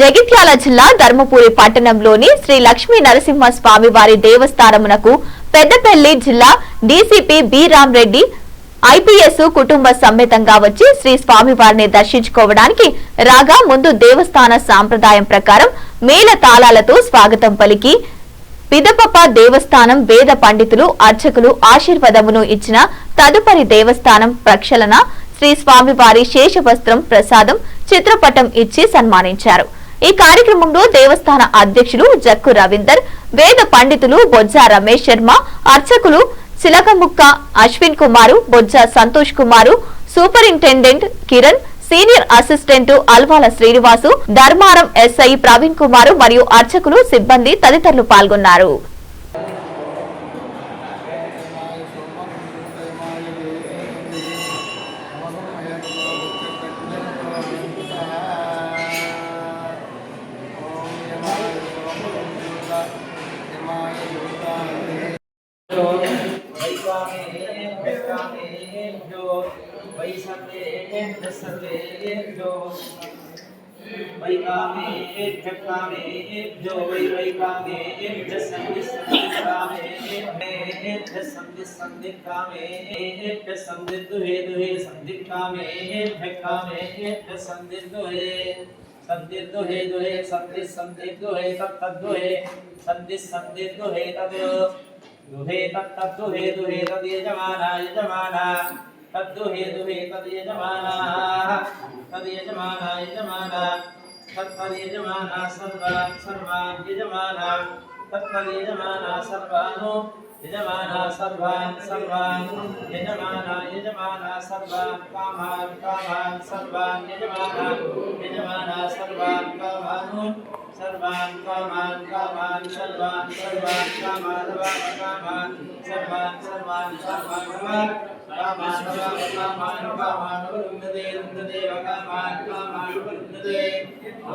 జగిత్యాల జిల్లా ధర్మపురి పట్టణంలోని శ్రీ లక్ష్మీ నరసింహ స్వామి వారి దేవస్థానమునకు పెద్దపల్లి జిల్లా డీసీపీ బి రామరెడ్డి ఐపీఎస్ కుటుంబ సమేతంగా వచ్చి శ్రీ స్వామివారిని దర్శించుకోవడానికి రాగా ముందు దేవస్థాన సాంప్రదాయం ప్రకారం మేళ తాళాలతో స్వాగతం పలికి పిదపప్ప దేవస్థానం వేద పండితులు అర్చకులు ఆశీర్వాదమును ఇచ్చిన తదుపరి దేవస్థానం ప్రక్షాళన శ్రీ స్వామివారి శేషవస్త్రం ప్రసాదం చిత్రపటం ఇచ్చి సన్మానించారు। ఈ కార్యక్రమంలో దేవస్థాన అధ్యక్షులు జక్కు రవీందర్, వేద పండితులు బొజ్జా రమేష్ శర్మ, అర్చకులు Chilakamukka Ashwin Kumar, Bojja Santosh Kumar, superintendent Kiran, senior assistant Alwala Srinivas, Dharmaram SI Praveen Kumar మరియు అర్చకులు సిబ్బంది తదితరులు పాల్గొన్నారు। तद्दुहे दुहे तद्यजमाना तत्पर्यजमाना सर्वान् सर्वान् यजमाना तत्पर्यजमाना सर्वानो यजमाना सर्वान् सर्वान् यजमाना यजमाना सर्वान् कामान् कामान् सर्वान् यजमाना यजमाना सर्वान् कामानो सर्वान् कामान् कामान् सर्वान् सर्वान् कामान् कामान् सर्वान् सर्वान् कामान् कामान् कामान्